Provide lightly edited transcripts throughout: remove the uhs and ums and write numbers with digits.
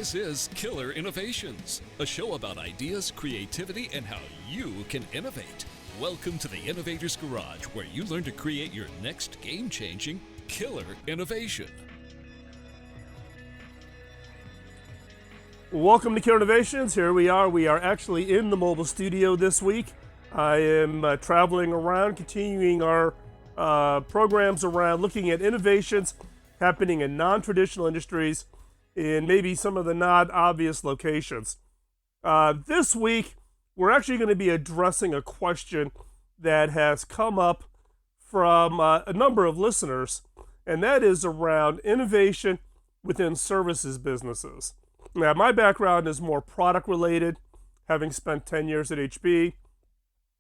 This is Killer Innovations, a show about ideas, creativity, and how you can innovate. Welcome to the Innovator's Garage, where you learn to create your next game-changing killer innovation. Welcome to Killer Innovations. Here we are. We are actually in the mobile studio this week. I am traveling around, continuing our programs around looking at innovations happening in non-traditional industries in maybe some of the not obvious locations. This week, we're actually going to be addressing a question that has come up from a number of listeners, and that is around innovation within services businesses. Now, my background is more product related, having spent 10 years at HP,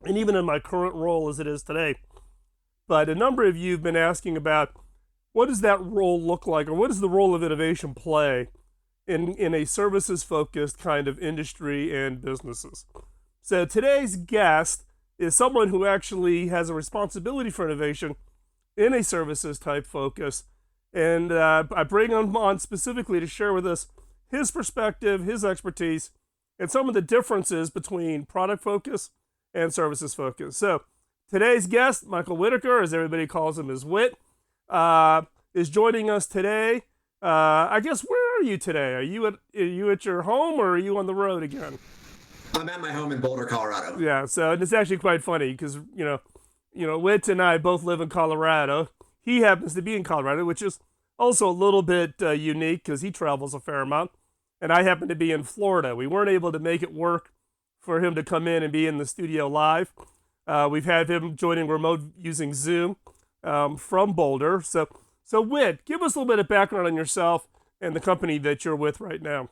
and even in my current role as it is today. But a number of you have been asking about what does that role look like, or what does the role of innovation play in a services-focused kind of industry and businesses? So today's guest is someone who actually has a responsibility for innovation in a services-type focus, and I bring him on specifically to share with us his perspective, his expertise, and some of the differences between product focus and services focus. So today's guest, Michael Whitaker, as everybody calls him, is Whit, is joining us today. I guess, where are you today? Are you at your home, or are you on the road again? I'm at my home in Boulder, Colorado. Yeah, so it's actually quite funny because, you know, Whit and I both live in Colorado. He happens to be in Colorado, which is also a little bit unique because he travels a fair amount, and I happen to be in Florida. We weren't able to make it work for him to come in and be in the studio live. We've had him joining remote using Zoom from Boulder. So Whit, give us a little bit of background on yourself and the company that you're with right now.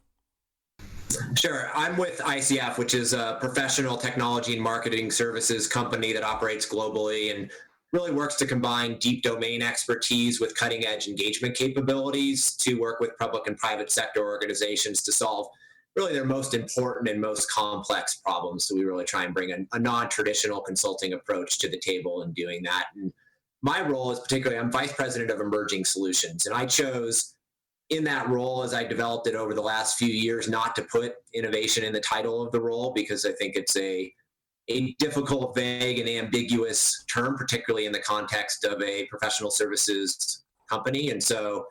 Sure. I'm with ICF, which is a professional technology and marketing services company that operates globally and really works to combine deep domain expertise with cutting-edge engagement capabilities to work with public and private sector organizations to solve really their most important and most complex problems. So we really try and bring a non-traditional consulting approach to the table in doing that. And my role is I'm Vice President of Emerging Solutions, and I chose in that role, as I developed it over the last few years, not to put innovation in the title of the role because I think it's a difficult, vague, and ambiguous term, particularly in the context of a professional services company. And so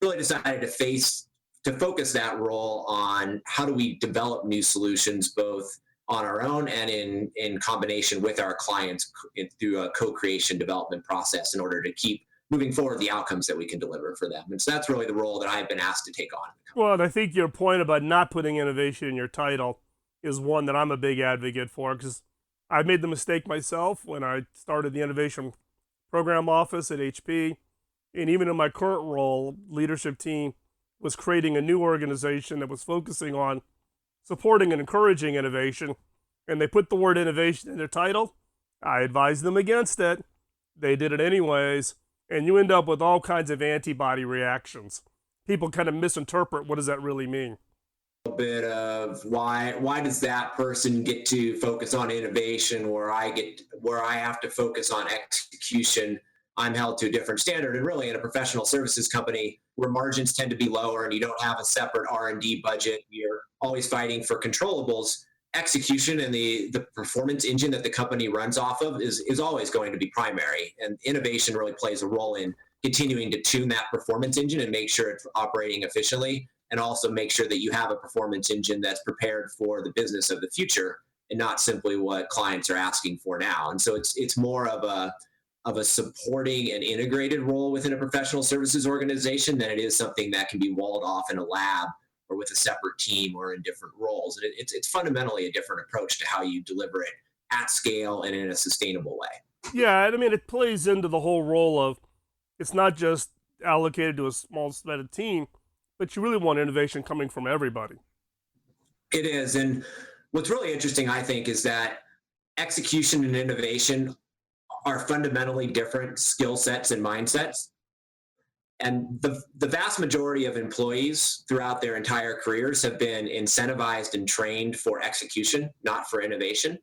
really decided to focus that role on how do we develop new solutions, both on our own and in combination with our clients through a co-creation development process in order to keep moving forward the outcomes that we can deliver for them. And so that's really the role that I've been asked to take on. Well, and I think your point about not putting innovation in your title is one that I'm a big advocate for, because I made the mistake myself when I started the innovation program office at HP, and even in my current role, leadership team was creating a new organization that was focusing on supporting and encouraging innovation, and they put the word innovation in their title. I advised them against it. They did it anyways, and you end up with all kinds of antibody reactions. People kind of misinterpret what does that really mean. A bit of why does that person get to focus on innovation where I have to focus on execution? I'm held to a different standard. And really, in a professional services company where margins tend to be lower and you don't have a separate R&D budget, you're always fighting for controllables. Execution and the performance engine that the company runs off of is always going to be primary. And innovation really plays a role in continuing to tune that performance engine and make sure it's operating efficiently, and also make sure that you have a performance engine that's prepared for the business of the future and not simply what clients are asking for now. And so it's more of a supporting and integrated role within a professional services organization than it is something that can be walled off in a lab or with a separate team or in different roles. And it's fundamentally a different approach to how you deliver it at scale and in a sustainable way. Yeah, I mean, it plays into the whole role of it's not just allocated to a small set of team, but you really want innovation coming from everybody. It is. And what's really interesting, I think, is that execution and innovation are fundamentally different skill sets and mindsets. And the vast majority of employees throughout their entire careers have been incentivized and trained for execution, not for innovation.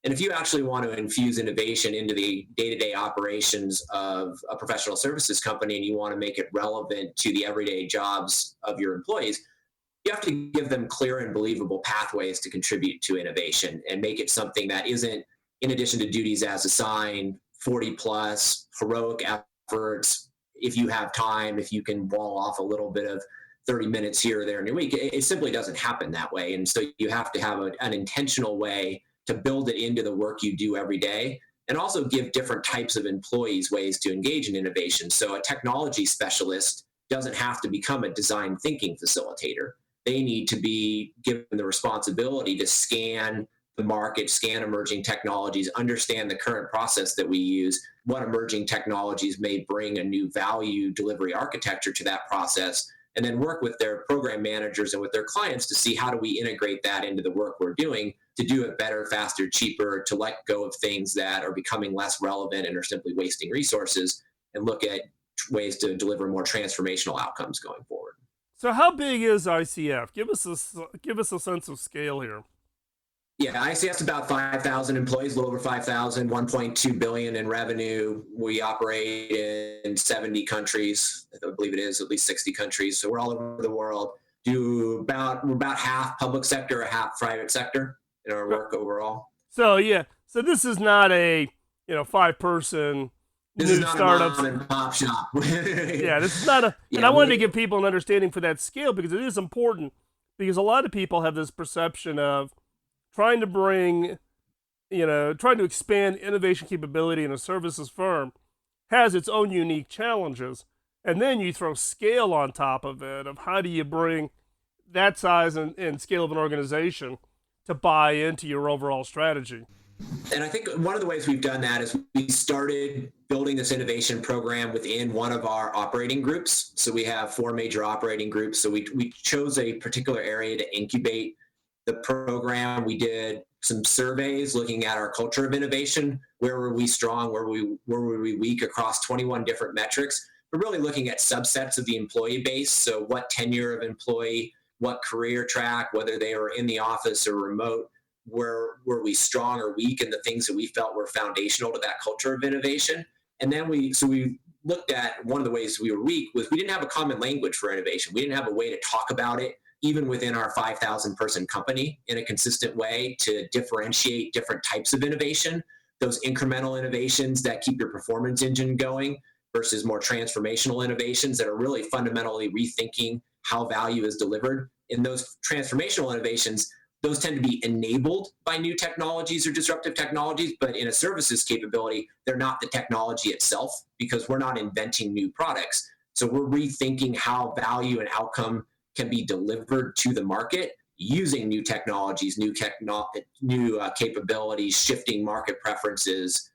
And if you actually want to infuse innovation into the day-to-day operations of a professional services company and you want to make it relevant to the everyday jobs of your employees, you have to give them clear and believable pathways to contribute to innovation and make it something that isn't, in addition to duties as assigned, 40 plus, heroic efforts. If you have time, if you can wall off a little bit of 30 minutes here or there in your week, it simply doesn't happen that way. And so you have to have an intentional way to build it into the work you do every day, and also give different types of employees ways to engage in innovation. So a technology specialist doesn't have to become a design thinking facilitator. They need to be given the responsibility to scan the market, scan emerging technologies, understand the current process that we use, what emerging technologies may bring a new value delivery architecture to that process, and then work with their program managers and with their clients to see how do we integrate that into the work we're doing to do it better, faster, cheaper, to let go of things that are becoming less relevant and are simply wasting resources, and look at ways to deliver more transformational outcomes going forward. So how big is ICF? Give us a sense of scale here. Yeah, ICF's about 5,000 employees, a little over 5,000, 1.2 billion in revenue. We operate in 70 countries. I believe it is at least 60 countries. So we're all over the world. We're about half public sector, half private sector in our work overall. So this is not a 5-person This new is not startups. a mom and pop shop. Yeah, this is not a. And I wanted to give people an understanding for that scale, because it is important. Because a lot of people have this perception of trying to expand innovation capability in a services firm has its own unique challenges. And then you throw scale on top of it, of how do you bring that size and scale of an organization to buy into your overall strategy. And I think one of the ways we've done that is we started building this innovation program within one of our operating groups. So we have 4 major operating groups. So we chose a particular area to incubate the program. We did some surveys looking at our culture of innovation. Where were we strong? Where were we weak across 21 different metrics? We're really looking at subsets of the employee base. So what tenure of employee, what career track, whether they were in the office or remote, were we strong or weak in the things that we felt were foundational to that culture of innovation. And then we looked at, one of the ways we were weak was we didn't have a common language for innovation. We didn't have a way to talk about it, even within our 5,000 person company, in a consistent way to differentiate different types of innovation, those incremental innovations that keep your performance engine going versus more transformational innovations that are really fundamentally rethinking how value is delivered. In those transformational innovations, those tend to be enabled by new technologies or disruptive technologies, but in a services capability, they're not the technology itself, because we're not inventing new products. So we're rethinking how value and outcome can be delivered to the market using new technologies, new capabilities, shifting market preferences,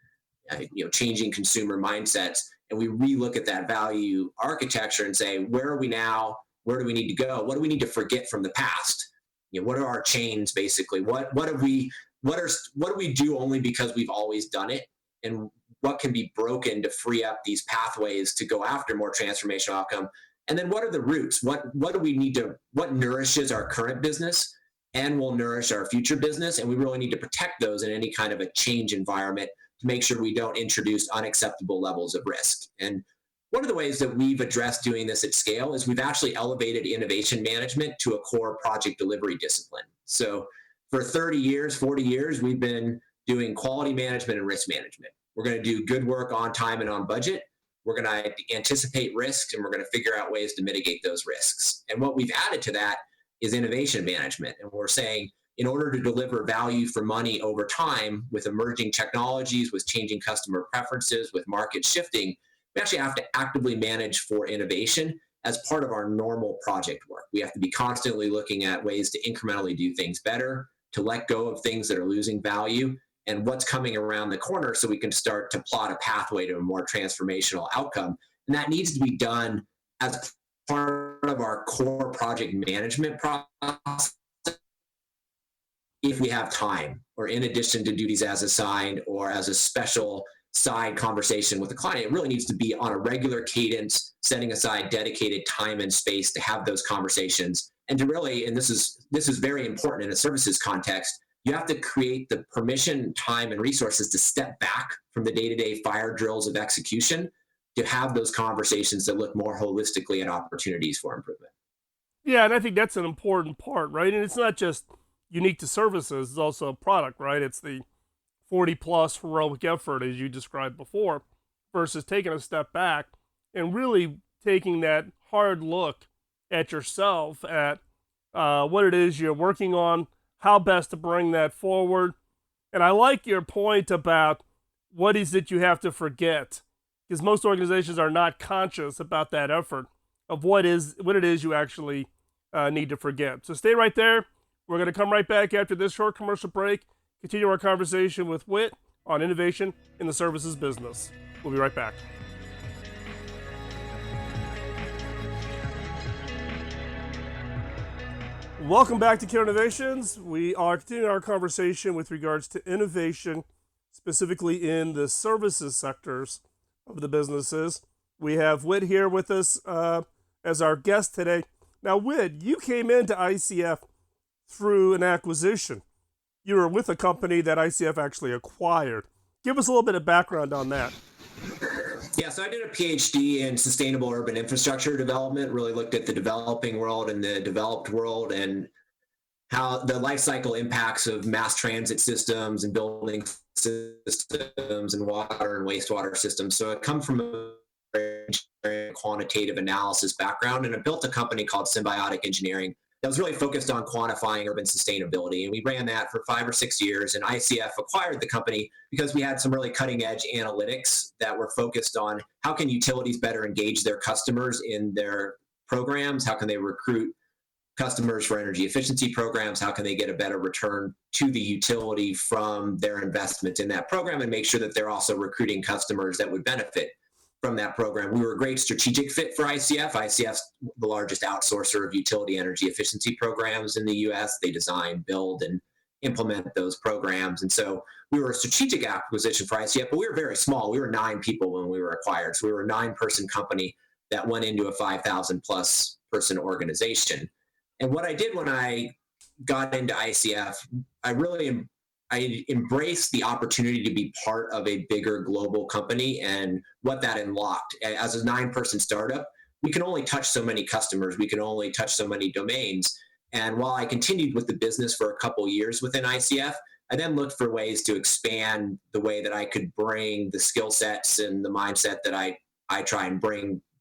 changing consumer mindsets. And we relook at that value architecture and say, where are we now? Where do we need to go? What do we need to forget from the past? What are our chains, basically? What do we do only because we've always done it? And what can be broken to free up these pathways to go after more transformational outcome? And then what are the roots? What do we need to, what nourishes our current business and will nourish our future business? And we really need to protect those in any kind of a change environment to make sure we don't introduce unacceptable levels of risk. And one of the ways that we've addressed doing this at scale is we've actually elevated innovation management to a core project delivery discipline. So for 30 years, 40 years, we've been doing quality management and risk management. We're going to do good work on time and on budget. We're going to anticipate risks, and we're going to figure out ways to mitigate those risks. And what we've added to that is innovation management. And we're saying, in order to deliver value for money over time with emerging technologies, with changing customer preferences, with market shifting, we actually have to actively manage for innovation as part of our normal project work. We have to be constantly looking at ways to incrementally do things better, to let go of things that are losing value, and what's coming around the corner so we can start to plot a pathway to a more transformational outcome. And that needs to be done as part of our core project management process if we have time, or in addition to duties as assigned or as a special side conversation with the client. It really needs to be on a regular cadence, setting aside dedicated time and space to have those conversations. And to really, and this is very important in a services context, you have to create the permission, time, and resources to step back from the day-to-day fire drills of execution to have those conversations that look more holistically at opportunities for improvement. Yeah, and I think that's an important part, right? And it's not just unique to services, it's also a product, right? It's the 40 plus heroic effort, as you described before, versus taking a step back and really taking that hard look at yourself, at what it is you're working on, how best to bring that forward. And I like your point about what is it you have to forget, because most organizations are not conscious about that effort of what it is you actually need to forget. So stay right there. We're going to come right back after this short commercial break, continue our conversation with Whit on innovation in the services business. We'll be right back. Welcome back to Killer Innovations. We are continuing our conversation with regards to innovation, specifically in the services sectors of the businesses. We have Whit here with us as our guest today. Now, Whit, you came into ICF through an acquisition. You were with a company that ICF actually acquired. Give us a little bit of background on that. Yeah, so I did a PhD in sustainable urban infrastructure development, really looked at the developing world and the developed world and how the life cycle impacts of mass transit systems and building systems and water and wastewater systems. So I come from a quantitative analysis background, and I built a company called Symbiotic Engineering that was really focused on quantifying urban sustainability. And we ran that for 5 or 6 years, and ICF acquired the company because we had some really cutting edge analytics that were focused on how can utilities better engage their customers in their programs, how can they recruit customers for energy efficiency programs, how can they get a better return to the utility from their investment in that program, and make sure that they're also recruiting customers that would benefit from that program. We were a great strategic fit for ICF. ICF's the largest outsourcer of utility energy efficiency programs in the US. They design, build, and implement those programs. And so we were a strategic acquisition for ICF, but we were very small. We were 9 people when we were acquired. So we were a 9-person company that went into a 5,000 plus person organization. And what I did when I got into ICF, I embraced the opportunity to be part of a bigger global company and what that unlocked. As a 9-person startup, we can only touch so many customers. We can only touch so many domains. And while I continued with the business for a couple years within ICF, I then looked for ways to expand the way that I could bring the skill sets and the mindset that I try and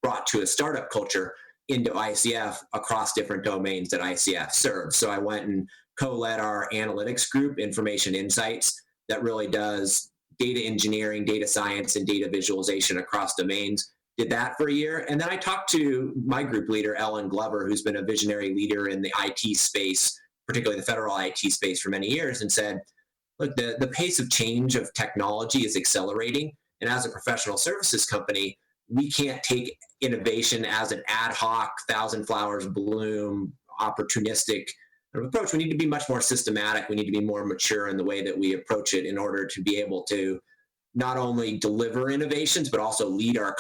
brought to a startup culture into ICF across different domains that ICF serves. So I went and co-led our analytics group, Information Insights, that really does data engineering, data science, and data visualization across domains. Did that for a year. And then I talked to my group leader, Ellen Glover, who's been a visionary leader in the IT space, particularly the federal IT space for many years, and said, look, the pace of change of technology is accelerating. And as a professional services company, we can't take innovation as an ad hoc, thousand flowers bloom, opportunistic approach. We need to be much more systematic. We need to be more mature in the way that we approach it in order to be able to not only deliver innovations, but also lead our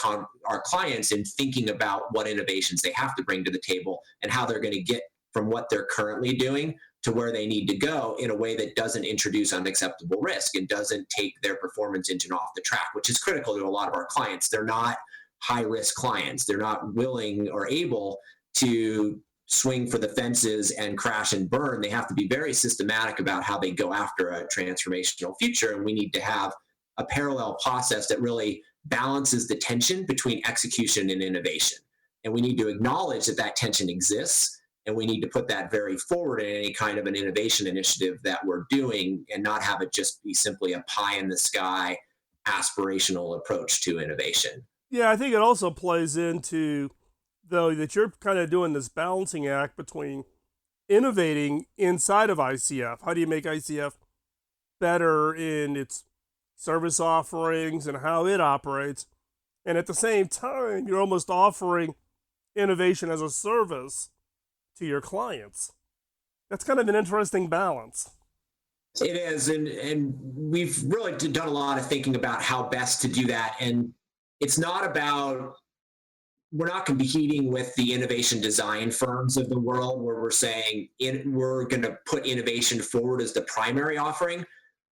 clients in thinking about what innovations they have to bring to the table and how they're going to get from what they're currently doing to where they need to go in a way that doesn't introduce unacceptable risk and doesn't take their performance engine off the track, which is critical to a lot of our clients. They're not high-risk clients. They're not willing or able to swing for the fences and crash and burn. They have to be very systematic about how they go after a transformational future, and we need to have a parallel process that really balances the tension between execution and innovation. And we need to acknowledge that that tension exists, and we need to put that very forward in any kind of an innovation initiative that we're doing and not have it just be simply a pie in the sky aspirational approach to innovation. Yeah, I think it also plays into, though, that you're kind of doing this balancing act between innovating inside of ICF. How do you make ICF better in its service offerings and how it operates? And at the same time, you're almost offering innovation as a service to your clients. That's kind of an interesting balance. It is, and we've really done a lot of thinking about how best to do that. And it's not about, we're not competing with the innovation design firms of the world where we're saying we're going to put innovation forward as the primary offering.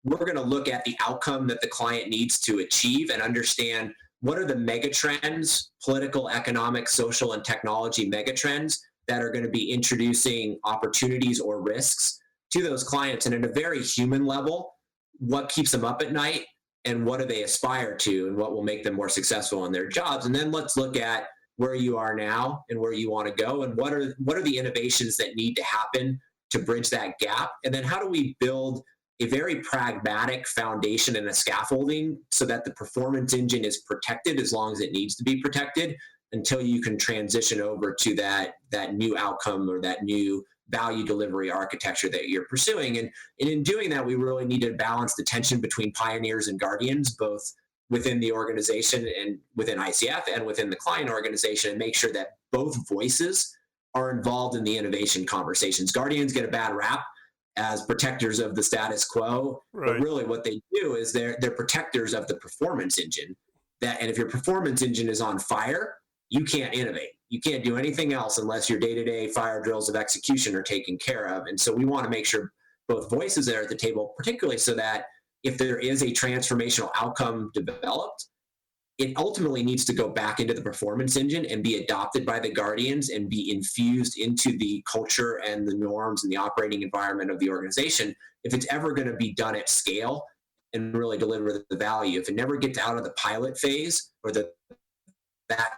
We're going to look at the outcome that the client needs to achieve and understand what are the megatrends, political, economic, social, and technology megatrends that are going to be introducing opportunities or risks to those clients. And at a very human level, what keeps them up at night and what do they aspire to and what will make them more successful in their jobs. And then let's look at where you are now and where you want to go and what are the innovations that need to happen to bridge that gap. And then how do we build a very pragmatic foundation and a scaffolding so that the performance engine is protected as long as it needs to be protected until you can transition over to that new outcome or that new value delivery architecture that you're pursuing. And in doing that, we really need to balance the tension between pioneers and guardians, both within the organization and within ICF and within the client organization, and make sure that both voices are involved in the innovation conversations. Guardians get a bad rap as protectors of the status quo, right. But really what they do is they're protectors of the performance engine. And if your performance engine is on fire, you can't innovate. You can't do anything else unless your day-to-day fire drills of execution are taken care of. And so we want to make sure both voices are at the table, particularly so that if there is a transformational outcome developed, it ultimately needs to go back into the performance engine and be adopted by the guardians and be infused into the culture and the norms and the operating environment of the organization. If it's ever going to be done at scale and really deliver the value, if it never gets out of the pilot phase or that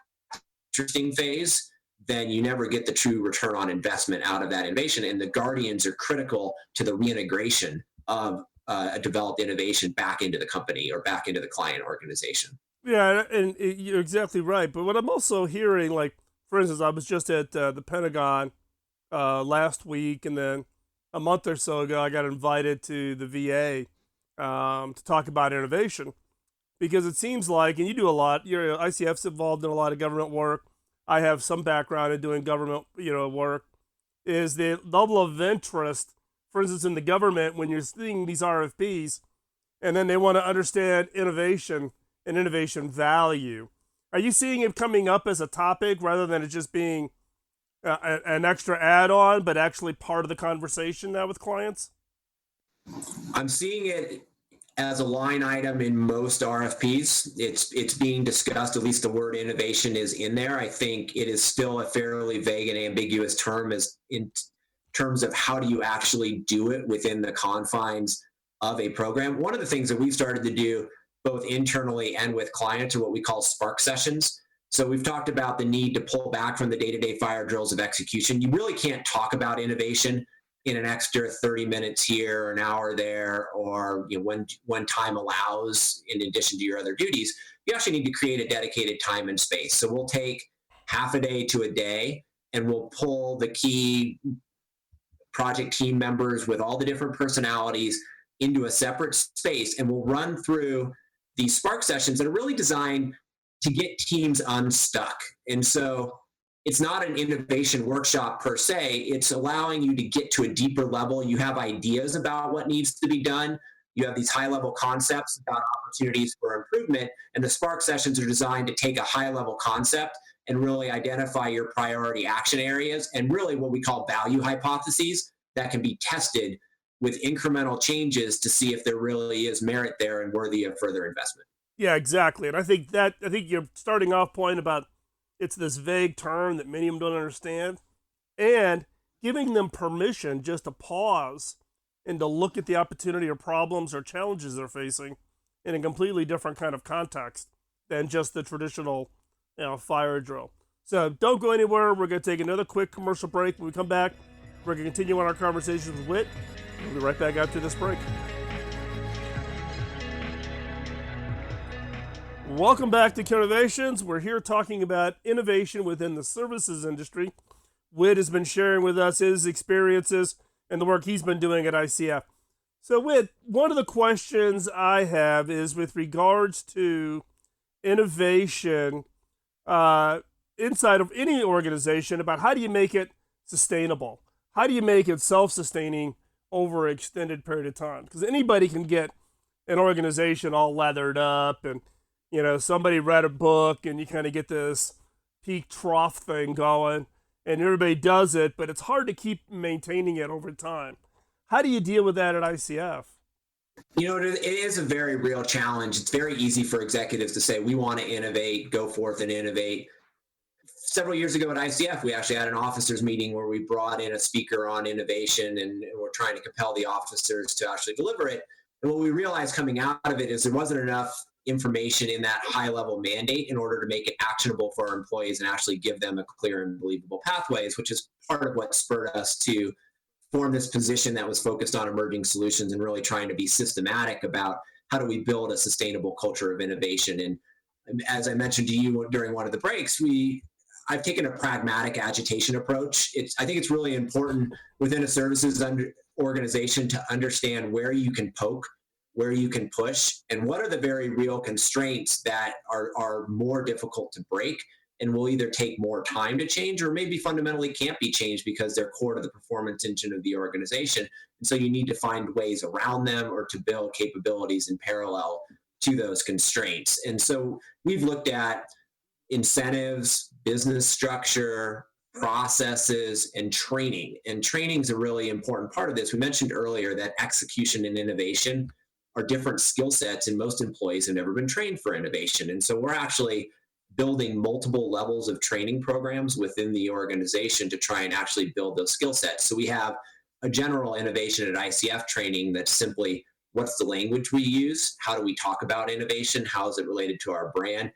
interesting phase, then you never get the true return on investment out of that innovation. And the guardians are critical to the reintegration of a developed innovation back into the company or back into the client organization. Yeah, and you're exactly right. But what I'm also hearing, like, for instance, I was just at the Pentagon last week, and then a month or so ago, I got invited to the VA to talk about innovation. Because it seems like, and you do a lot, your ICF's involved in a lot of government work. I have some background in doing government, work. Is the level of interest, for instance, in the government when you're seeing these RFPs, and then they want to understand innovation and innovation value. Are you seeing it coming up as a topic rather than it just being an extra add-on, but actually part of the conversation now with clients? I'm seeing it as a line item in most RFPs. It's being discussed, at least the word innovation is in there. I think it is still a fairly vague and ambiguous term as in terms of how do you actually do it within the confines of a program. One of the things that we've started to do both internally and with clients are what we call spark sessions. So we've talked about the need to pull back from the day-to-day fire drills of execution. You really can't talk about innovation in an extra 30 minutes here or an hour there, or when time allows in addition to your other duties. You actually need to create a dedicated time and space. So we'll take half a day to a day and we'll pull the key project team members with all the different personalities into a separate space, and we'll run through these spark sessions that are really designed to get teams unstuck. And so it's not an innovation workshop per se. It's allowing you to get to a deeper level. You have ideas about what needs to be done. You have these high-level concepts about opportunities for improvement, and the spark sessions are designed to take a high-level concept and really identify your priority action areas and really what we call value hypotheses that can be tested with incremental changes to see if there really is merit there and worthy of further investment. Yeah, exactly. And I think your starting off point about it's this vague term that many of them don't understand, and giving them permission just to pause and to look at the opportunity or problems or challenges they're facing in a completely different kind of context than just the traditional, fire drill. So don't go anywhere. We're going to take another quick commercial break. When we come back, we're going to continue on our conversation with Whit. We'll be right back after this break. Welcome back to Innovations. We're here talking about innovation within the services industry. Whit has been sharing with us his experiences and the work he's been doing at ICF. So Whit, one of the questions I have is with regards to innovation inside of any organization about how do you make it sustainable? How do you make it self-sustaining over an extended period of time? Because anybody can get an organization all lathered up and, somebody read a book and you kind of get this peak trough thing going and everybody does it, but it's hard to keep maintaining it over time. How do you deal with that at ICF? It is a very real challenge. It's very easy for executives to say, we want to innovate, go forth and innovate. several years ago at ICF, we actually had an officers meeting where we brought in a speaker on innovation, and we're trying to compel the officers to actually deliver it. And what we realized coming out of it is there wasn't enough information in that high-level mandate in order to make it actionable for our employees and actually give them a clear and believable pathways, which is part of what spurred us to form this position that was focused on emerging solutions and really trying to be systematic about how do we build a sustainable culture of innovation. And as I mentioned to you during one of the breaks, I've taken a pragmatic agitation approach. I think it's really important within a services organization to understand where you can poke, where you can push, and what are the very real constraints that are more difficult to break and will either take more time to change or maybe fundamentally can't be changed because they're core to the performance engine of the organization. And so you need to find ways around them or to build capabilities in parallel to those constraints. And so we've looked at incentives, business structure, processes, and training. And training is a really important part of this. We mentioned earlier that execution and innovation are different skill sets, and most employees have never been trained for innovation. And so we're actually building multiple levels of training programs within the organization to try and actually build those skill sets. So we have a general innovation at ICF training that's simply, what's the language we use? How do we talk about innovation? How is it related to our brand?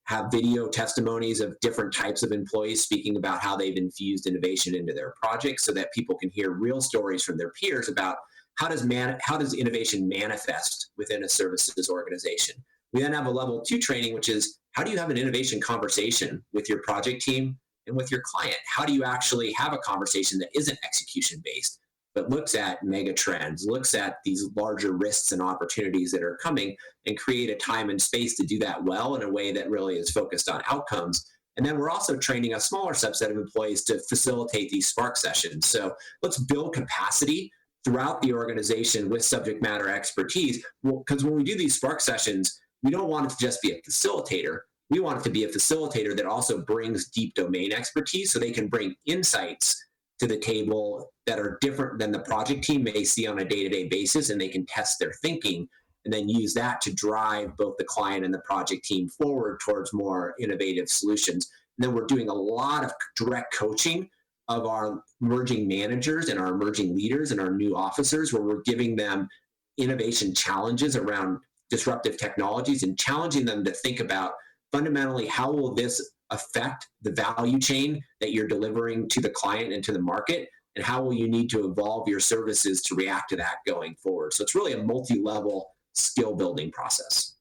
Have video testimonies of different types of employees speaking about how they've infused innovation into their projects so that people can hear real stories from their peers about how does innovation manifest within a services organization. We then have a level 2 training, which is how do you have an innovation conversation with your project team and with your client? How do you actually have a conversation that isn't execution based, but looks at mega trends, looks at these larger risks and opportunities that are coming, and create a time and space to do that well in a way that really is focused on outcomes. And then we're also training a smaller subset of employees to facilitate these spark sessions. So let's build capacity throughout the organization with subject matter expertise. Because when we do these spark sessions, we don't want it to just be a facilitator. We want it to be a facilitator that also brings deep domain expertise so they can bring insights to the table that are different than the project team may see on a day-to-day basis, and they can test their thinking and then use that to drive both the client and the project team forward towards more innovative solutions. And then we're doing a lot of direct coaching of our emerging managers and our emerging leaders and our new officers, where we're giving them innovation challenges around disruptive technologies and challenging them to think about fundamentally how will this affect the value chain that you're delivering to the client and to the market, and how will you need to evolve your services to react to that going forward. So it's really a multi-level skill building process.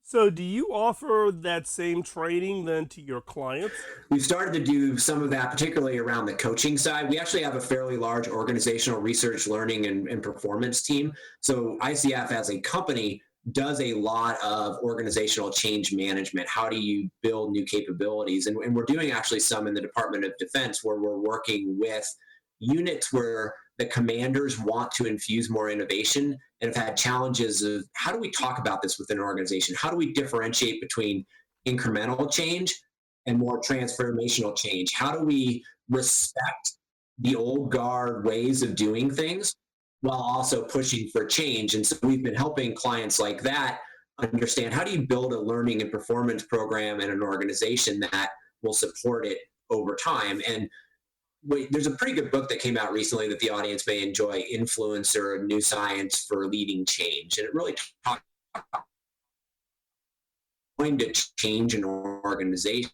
So do you offer that same training then to your clients? We've started to do some of that, particularly around the coaching side. We actually have a fairly large organizational research, learning, and performance team. So ICF as a company does a lot of organizational change management. How do you build new capabilities? And we're doing actually some in the Department of Defense, where we're working with units where the commanders want to infuse more innovation and have had challenges of how do we talk about this within an organization? How do we differentiate between incremental change and more transformational change? How do we respect the old guard ways of doing things while also pushing for change? And so we've been helping clients like that understand, how do you build a learning and performance program in an organization that will support it over time? And there's a pretty good book that came out recently that the audience may enjoy, Influencer, New Science for Leading Change. And it really talks about going to change an organization,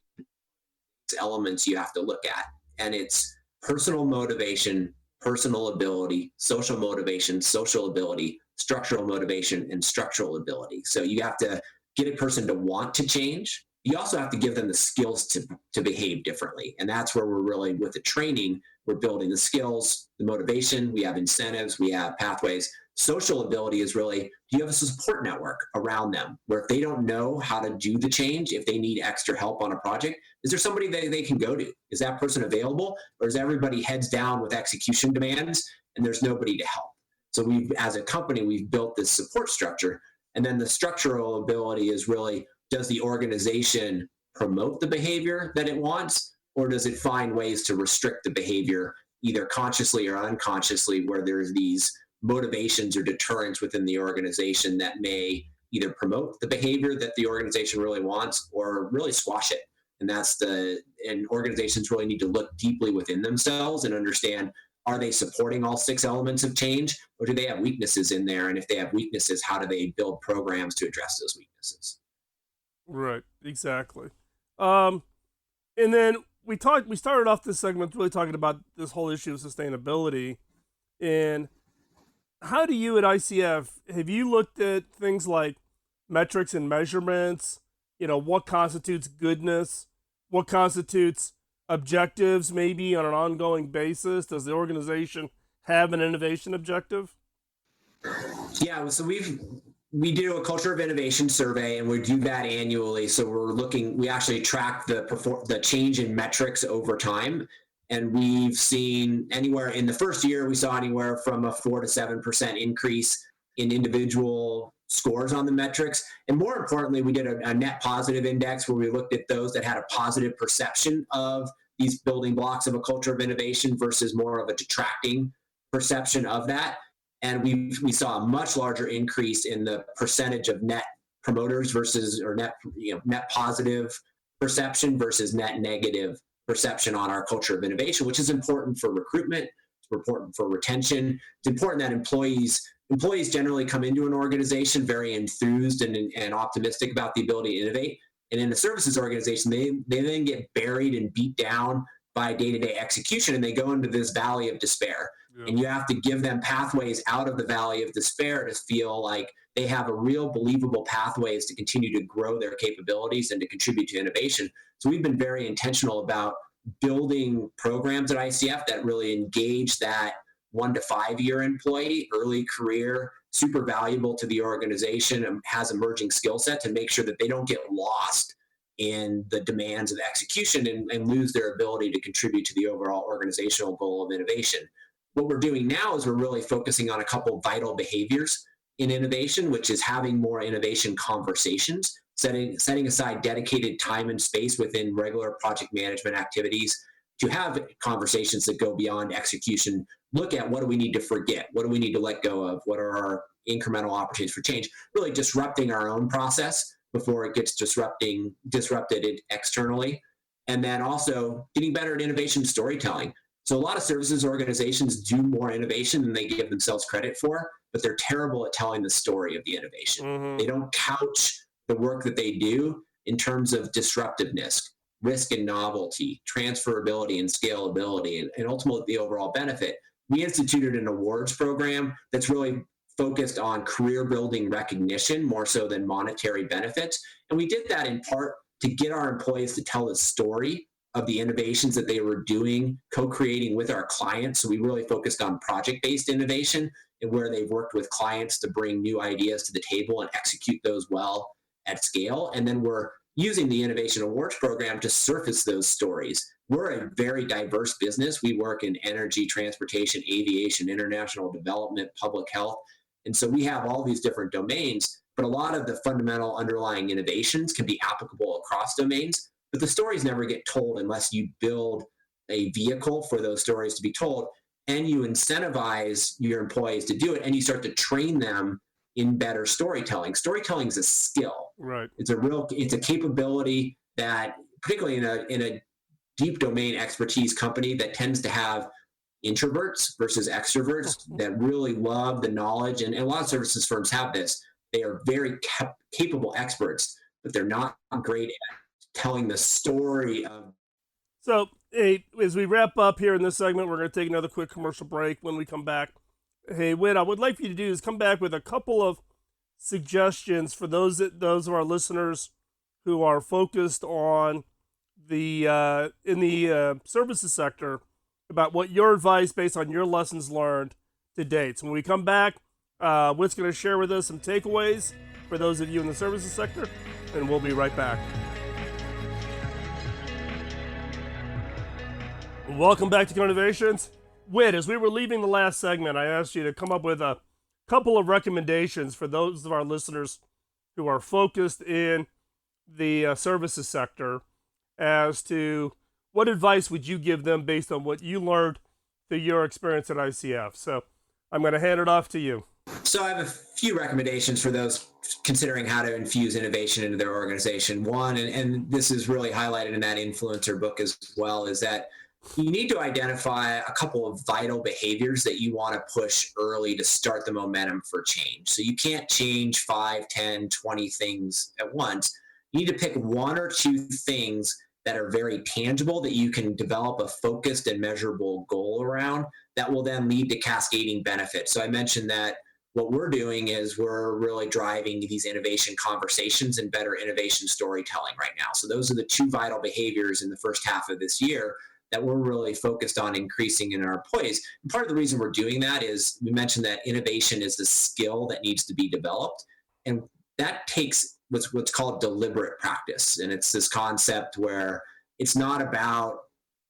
elements you have to look at. And it's personal motivation, personal ability, social motivation, social ability, structural motivation, and structural ability. So you have to get a person to want to change. You also have to give them the skills to behave differently. And that's where we're really, with the training, we're building the skills, the motivation, we have incentives, we have pathways. Social ability is really, do you have a support network around them where if they don't know how to do the change, if they need extra help on a project, is there somebody they can go to? Is that person available? Or is everybody heads down with execution demands and there's nobody to help? So as a company, we've built this support structure. And then the structural ability is really, does the organization promote the behavior that it wants, or does it find ways to restrict the behavior either consciously or unconsciously, where there's these motivations or deterrents within the organization that may either promote the behavior that the organization really wants or really squash it? And and organizations really need to look deeply within themselves and understand, are they supporting all 6 elements of change, or do they have weaknesses in there? And if they have weaknesses, how do they build programs to address those weaknesses? Right, exactly. And then we started off this segment really talking about this whole issue of sustainability. And how do you at ICF, have you looked at things like metrics and measurements? What constitutes goodness? What constitutes objectives maybe on an ongoing basis? Does the organization have an innovation objective? Yeah, so we do a culture of innovation survey, and we do that annually. So we actually track the change in metrics over time. And we've seen in the first year, we saw anywhere from a 4 to 7% increase in individual scores on the metrics. And more importantly, we did a net positive index where we looked at those that had a positive perception of these building blocks of a culture of innovation versus more of a detracting perception of that. And we saw a much larger increase in the percentage of net promoters net positive perception versus net negative perception on our culture of innovation, which is important for recruitment, it's important for retention. It's important that employees generally come into an organization very enthused and optimistic about the ability to innovate. And in a services organization, they then get buried and beat down by day-to-day execution, and they go into this valley of despair. Yeah. And you have to give them pathways out of the valley of despair to feel like they have a real believable pathways to continue to grow their capabilities and to contribute to innovation. So we've been very intentional about building programs at ICF that really engage that 1 to 5 year employee, early career, super valuable to the organization, and has emerging skill set to make sure that they don't get lost in the demands of execution and lose their ability to contribute to the overall organizational goal of innovation. What we're doing now is we're really focusing on a couple of vital behaviors in innovation, which is having more innovation conversations, setting aside dedicated time and space within regular project management activities to have conversations that go beyond execution. Look at, what do we need to forget? What do we need to let go of? What are our incremental opportunities for change? Really disrupting our own process before it gets disrupted externally. And then also getting better at innovation storytelling. So a lot of services organizations do more innovation than they give themselves credit for, but they're terrible at telling the story of the innovation. Mm-hmm. They don't couch the work that they do in terms of disruptiveness, risk and novelty, transferability and scalability, and ultimately the overall benefit. We instituted an awards program that's really focused on career building recognition more so than monetary benefits. And we did that in part to get our employees to tell the story of the innovations that they were doing, co-creating with our clients. So we really focused on project-based innovation and where they've worked with clients to bring new ideas to the table and execute those well at scale. And then we're using the Innovation Awards program to surface those stories. We're a very diverse business. We work in energy, transportation, aviation, international development, public health. And so we have all these different domains, but a lot of the fundamental underlying innovations can be applicable across domains. But the stories never get told unless you build a vehicle for those stories to be told, and you incentivize your employees to do it, and you start to train them in better storytelling. Storytelling is a skill. Right. It's a capability that, particularly in a deep domain expertise company that tends to have introverts versus extroverts that really love the knowledge, and a lot of services firms have this. They are very capable experts, but they're not great at telling the story of. So, hey, as we wrap up here in this segment, we're going to take another quick commercial break. When we come back, hey, Whit, I would like for you to do is come back with a couple of suggestions for those of our listeners who are focused on the in the services sector about what your advice based on your lessons learned to date. So when we come back, Whit's going to share with us some takeaways for those of you in the services sector, and we'll be right back. Welcome back to Innovations. Whit, as we were leaving the last segment, I asked you to come up with a couple of recommendations for those of our listeners who are focused in the services sector as to what advice would you give them based on what you learned through your experience at ICF. So I'm going to hand it off to you. So I have a few recommendations for those considering how to infuse innovation into their organization. One, and this is really highlighted in that influencer book as well, is that you need to identify a couple of vital behaviors that you want to push early to start the momentum for change. So you can't change 5, 10, 20 things at once. You need to pick one or two things that are very tangible that you can develop a focused and measurable goal around that will then lead to cascading benefits. So I mentioned that what we're doing is we're really driving these innovation conversations and better innovation storytelling right now. So those are the two vital behaviors in the first half of this year that we're really focused on increasing in our employees. And part of the reason we're doing that is we mentioned that innovation is a skill that needs to be developed. And that takes what's called deliberate practice. And it's this concept where it's not about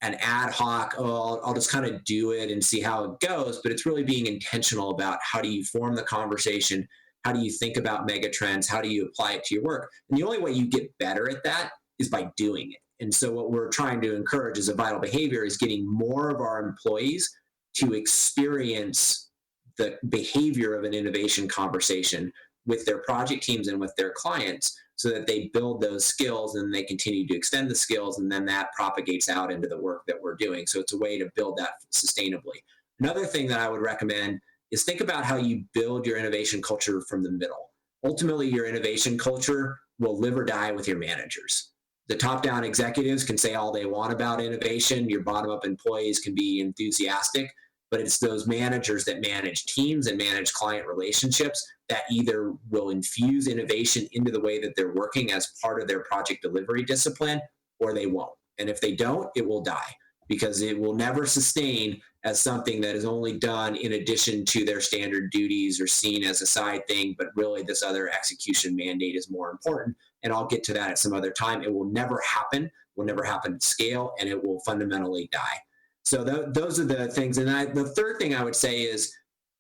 an ad hoc, I'll just kind of do it and see how it goes, but it's really being intentional about how do you form the conversation, how do you think about megatrends, how do you apply it to your work. And the only way you get better at that is by doing it. And so what we're trying to encourage as a vital behavior is getting more of our employees to experience the behavior of an innovation conversation with their project teams and with their clients, so that they build those skills and they continue to extend the skills, and then that propagates out into the work that we're doing. So it's a way to build that sustainably. Another thing that I would recommend is think about how you build your innovation culture from the middle. Ultimately, your innovation culture will live or die with your managers. The top-down executives can say all they want about innovation. Your bottom-up employees can be enthusiastic, but it's those managers that manage teams and manage client relationships that either will infuse innovation into the way that they're working as part of their project delivery discipline, or they won't. And if they don't, it will die, because it will never sustain as something that is only done in addition to their standard duties or seen as a side thing, but really this other execution mandate is more important. And I'll get to that at some other time. It will never happen at scale, and it will fundamentally die. So those are the things. And the third thing I would say is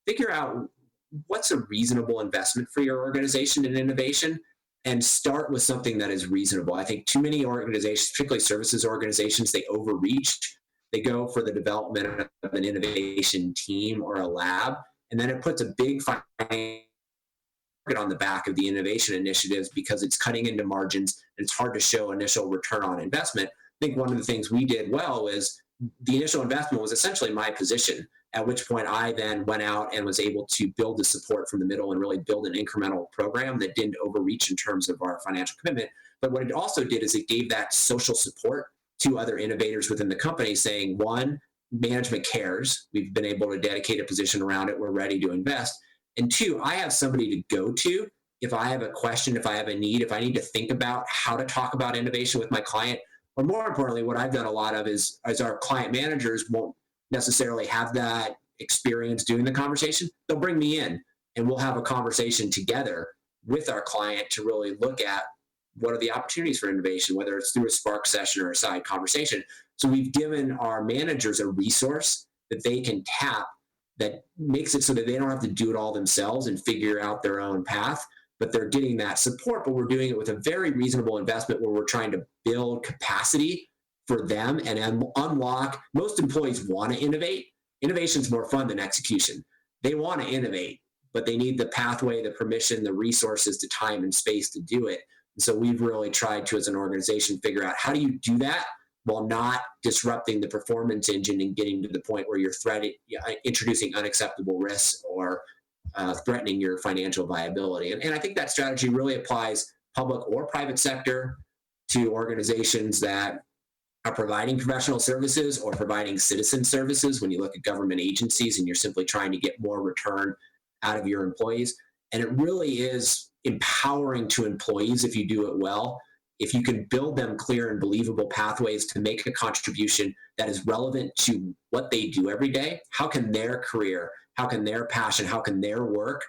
figure out what's a reasonable investment for your organization in innovation, and start with something that is reasonable. I think too many organizations, particularly services organizations, they overreach. They go for the development of an innovation team or a lab, and then it puts a big financial on the back of the innovation initiatives because it's cutting into margins and it's hard to show initial return on investment. I think one of the things we did well is the initial investment was essentially my position, at which point I then went out and was able to build the support from the middle and really build an incremental program that didn't overreach in terms of our financial commitment. But what it also did is it gave that social support to other innovators within the company, saying, one, management cares. We've been able to dedicate a position around it. We're ready to invest. And two, I have somebody to go to if I have a question, if I have a need, if I need to think about how to talk about innovation with my client. Or more importantly, what I've done a lot of is our client managers won't necessarily have that experience doing the conversation. They'll bring me in and we'll have a conversation together with our client to really look at what are the opportunities for innovation, whether it's through a spark session or a side conversation. So we've given our managers a resource that they can tap that makes it so that they don't have to do it all themselves and figure out their own path, but they're getting that support. But we're doing it with a very reasonable investment where we're trying to build capacity for them and unlock. Most employees want to innovate. Innovation is more fun than execution. They want to innovate, but they need the pathway, the permission, the resources, the time and space to do it. And so we've really tried to, as an organization, figure out how do you do that while not disrupting the performance engine and getting to the point where you're introducing unacceptable risks or threatening your financial viability. And I think that strategy really applies public or private sector to organizations that are providing professional services or providing citizen services. When you look at government agencies and you're simply trying to get more return out of your employees. And it really is empowering to employees if you do it well. If you can build them clear and believable pathways to make a contribution that is relevant to what they do every day, how can their career, how can their passion, how can their work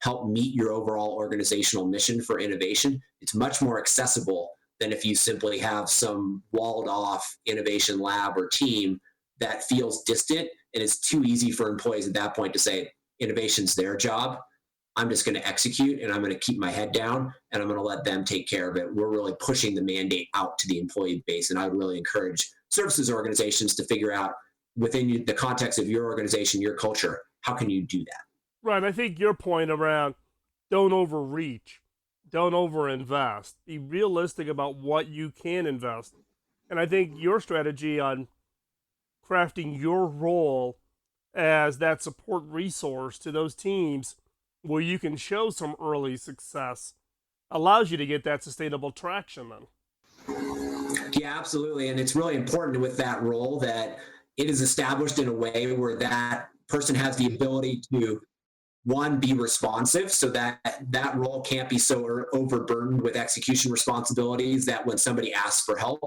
help meet your overall organizational mission for innovation? It's much more accessible than if you simply have some walled off innovation lab or team that feels distant, and it's too easy for employees at that point to say, innovation's their job. I'm just going to execute and I'm going to keep my head down and I'm going to let them take care of it. We're really pushing the mandate out to the employee base. And I would really encourage services organizations to figure out within the context of your organization, your culture, how can you do that? Right. I think your point around don't overreach, don't overinvest, be realistic about what you can invest. And I think your strategy on crafting your role as that support resource to those teams where you can show some early success allows you to get that sustainable traction then. Yeah, absolutely. And it's really important with that role that it is established in a way where that person has the ability to, one, be responsive, so that that role can't be so overburdened with execution responsibilities that when somebody asks for help,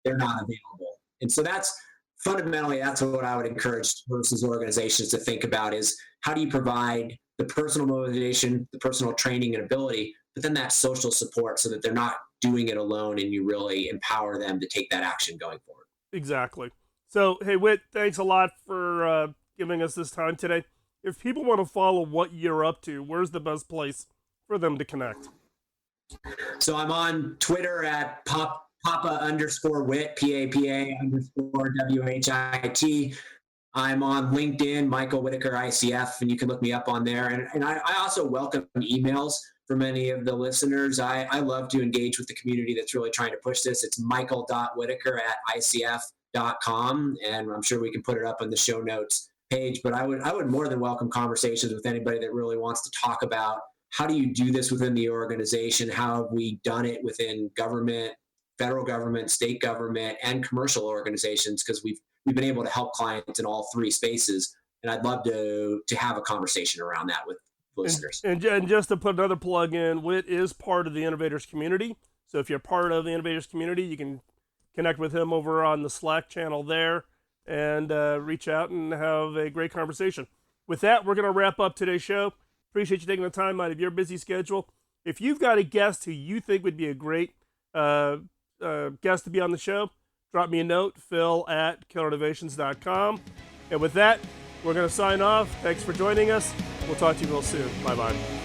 they're not available. And so that's fundamentally, that's what I would encourage versus organizations to think about is how do you provide the personal motivation, the personal training and ability, but then that social support so that they're not doing it alone and you really empower them to take that action going forward. Exactly. So, hey, Whit, thanks a lot for giving us this time today. If people want to follow what you're up to, where's the best place for them to connect? So I'm on Twitter at Papa_Whit, PAPA_WHIT. I'm on LinkedIn, Michael Whitaker ICF, and you can look me up on there. And I also welcome emails from any of the listeners. I love to engage with the community that's really trying to push this. It's michael.whitaker@icf.com, and I'm sure we can put it up on the show notes page. But I would more than welcome conversations with anybody that really wants to talk about how do you do this within the organization? How have we done it within government, federal government, state government, and commercial organizations? Because we've been able to help clients in all three spaces. And I'd love to have a conversation around that with listeners. And just to put another plug in, Whit is part of the Innovators community. So if you're part of the Innovators community, you can connect with him over on the Slack channel there and reach out and have a great conversation. With that, we're going to wrap up today's show. Appreciate you taking the time out of your busy schedule. If you've got a guest who you think would be a great guest to be on the show, drop me a note, phil@killerinnovations.com. And with that, we're going to sign off. Thanks for joining us. We'll talk to you real soon. Bye-bye.